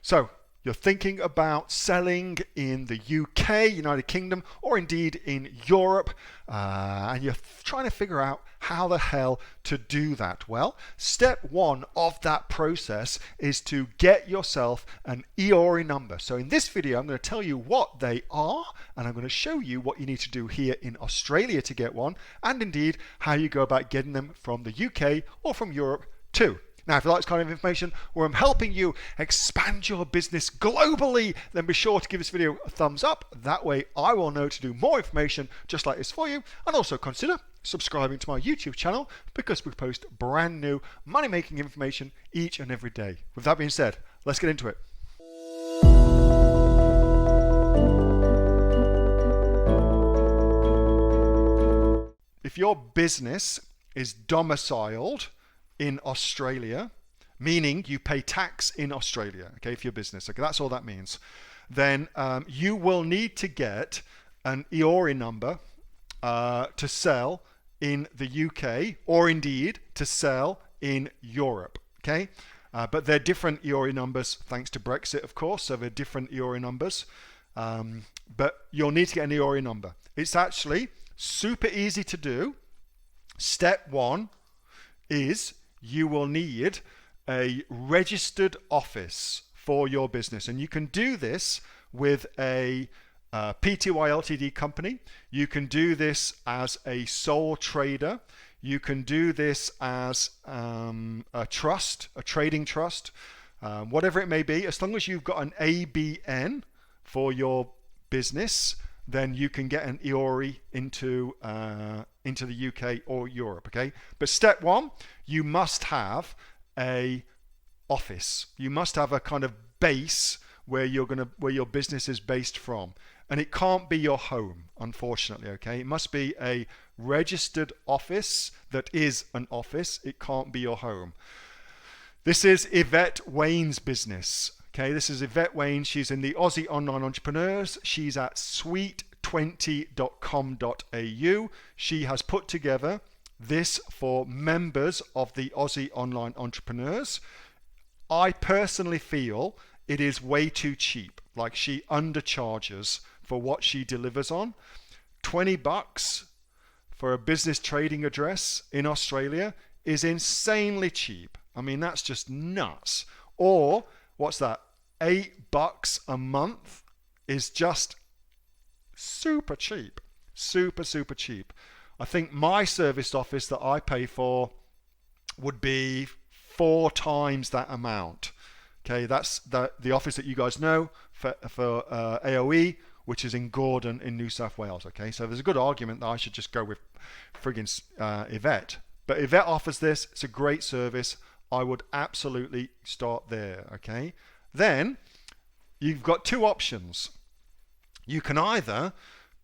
So you're thinking about selling in the UK, United Kingdom, or indeed in Europe, and you're trying to figure out how the hell to do that. Well, step one of that process is to get yourself an EORI number. So in this video, I'm going to tell you what they are, and I'm going to show you what you need to do here in Australia to get one, and indeed how you go about getting them from the UK or from Europe too. Now, if you like this kind of information where I'm helping you expand your business globally, then be sure to give this video a thumbs up. That way I will know to do more information just like this for you. And also consider subscribing to my YouTube channel because we post brand new money-making information each and every day. With that being said, let's get into it. If your business is domiciled in Australia, meaning you pay tax in Australia, okay, if you're a business, okay, that's all that means, then you will need to get an EORI number to sell in the UK, or indeed to sell in Europe, okay? But they're different EORI numbers thanks to Brexit, of course, so they're different EORI numbers, but you'll need to get an EORI number. It's actually super easy to do. Step one is you will need a registered office for your business, and you can do this with a PTY Ltd company. You can do this as a sole trader. You can do this as a trust, a trading trust, whatever it may be. As long as you've got an ABN for your business, then you can get an EORI into the UK or Europe, okay? But step one, you must have a office. You must have a kind of base where your business is based from. And it can't be your home, unfortunately, okay? It must be a registered office that is an office. It can't be your home. This is Yvette Wayne's business. Okay, this is Yvette Wayne. She's in the Aussie Online Entrepreneurs. She's at sweet20.com.au. She has put together this for members of the Aussie Online Entrepreneurs. I personally feel it is way too cheap. Like, she undercharges for what she delivers on. $20 for a business trading address in Australia is insanely cheap. I mean, that's just nuts. Or what's that? $8 a month is just super cheap. Super cheap. I think my serviced office that I pay for would be 4 times that amount. Okay, that's the office that you guys know for AOE, which is in Gordon in New South Wales. Okay, so there's a good argument that I should just go with friggin' Yvette. But Yvette offers this. It's a great service. I would absolutely start there. Okay. Then you've got 2 options. You can either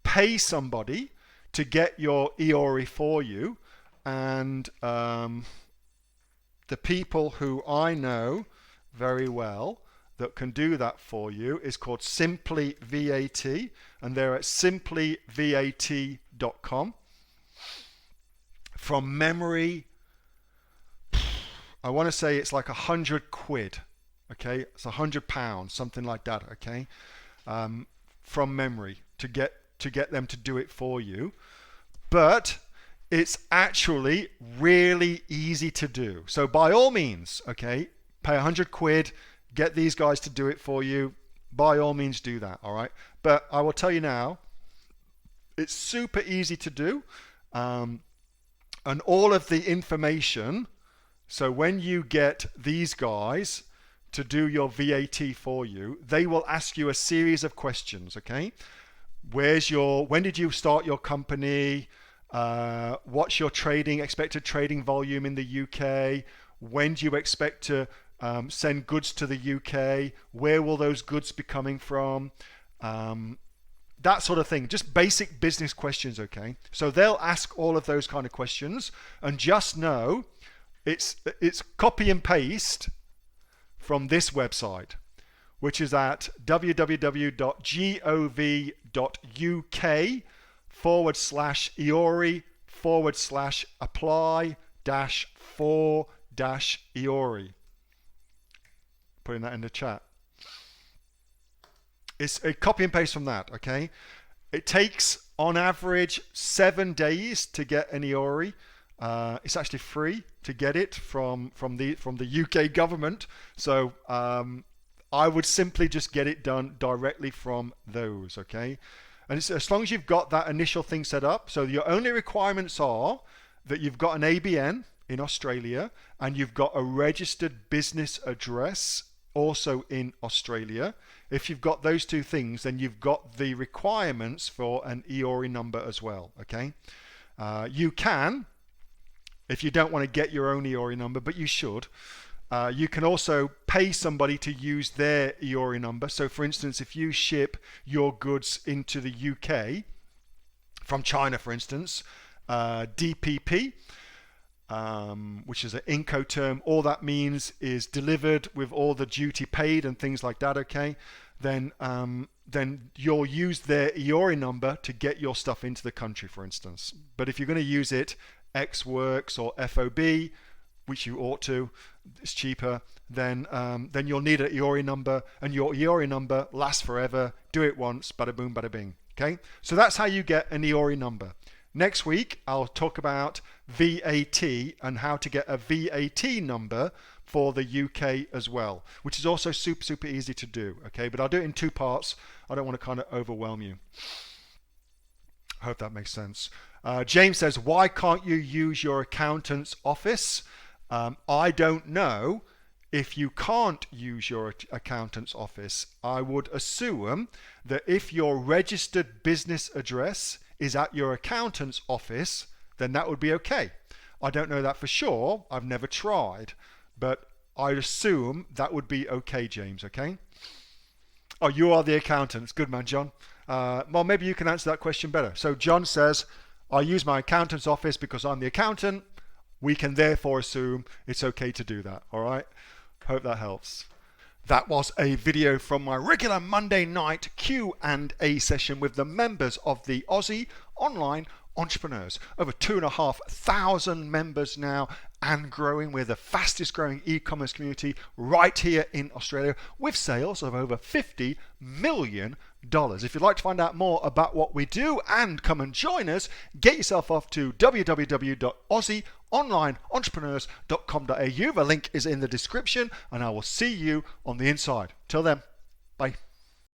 pay somebody to get your EORI for you, and the people who I know very well that can do that for you is called Simply VAT, and they're at simplyvat.com. From memory, I want to say it's like £100. Okay, it's £100, something like that. Okay, from memory to get them to do it for you, but it's actually really easy to do. So by all means, okay, pay £100, get these guys to do it for you. By all means, do that. All right, but I will tell you now, it's super easy to do, and all of the information. So when you get these guys to do your VAT for you, they will ask you a series of questions, okay? When did you start your company? What's your expected trading volume in the UK? When do you expect to send goods to the UK? Where will those goods be coming from? That sort of thing, just basic business questions, okay? So they'll ask all of those kind of questions, and just know it's copy and paste from this website, which is at www.gov.uk/EORI/apply-4-EORI. Putting that in the chat. It's a copy and paste from that, okay? It takes, on average, 7 days to get an EORI. It's actually free to get it from the UK government. So I would simply just get it done directly from those, okay? And it's, as long as you've got that initial thing set up, so your only requirements are that you've got an ABN in Australia and you've got a registered business address also in Australia. If you've got those two things, then you've got the requirements for an EORI number as well, okay? You can, if you don't want to get your own EORI number, but you should, you can also pay somebody to use their EORI number. So for instance, if you ship your goods into the UK from China, for instance, DPP, which is an Incoterm, all that means is delivered with all the duty paid and things like that, okay? Then you'll use their EORI number to get your stuff into the country, for instance. But if you're going to use it X Works or FOB, which you ought to, it's cheaper, then you'll need an EORI number, and your EORI number lasts forever. Do it once, bada boom, bada bing. Okay, so that's how you get an EORI number. Next week, I'll talk about VAT and how to get a VAT number for the UK as well, which is also super, super easy to do. Okay, but I'll do it in 2 parts. I don't want to kind of overwhelm you. I hope that makes sense. James says, why can't you use your accountant's office? I don't know if you can't use your accountant's office. I would assume that if your registered business address is at your accountant's office, then that would be okay. I don't know that for sure. I've never tried, but I'd assume that would be okay, James, okay? Oh, you are the accountant. Good man, John. Well, maybe you can answer that question better. So John says, I use my accountant's office because I'm the accountant. We can therefore assume it's okay to do that, all right? Hope that helps. That was a video from my regular Monday night Q&A session with the members of the Aussie Online Entrepreneurs. Over 2,500 members now and growing. We're the fastest growing e-commerce community right here in Australia with sales of over $50 million. If you'd like to find out more about what we do and come and join us, get yourself off to www.aussieonlineentrepreneurs.com.au. The link is in the description and I will see you on the inside. Till then, bye.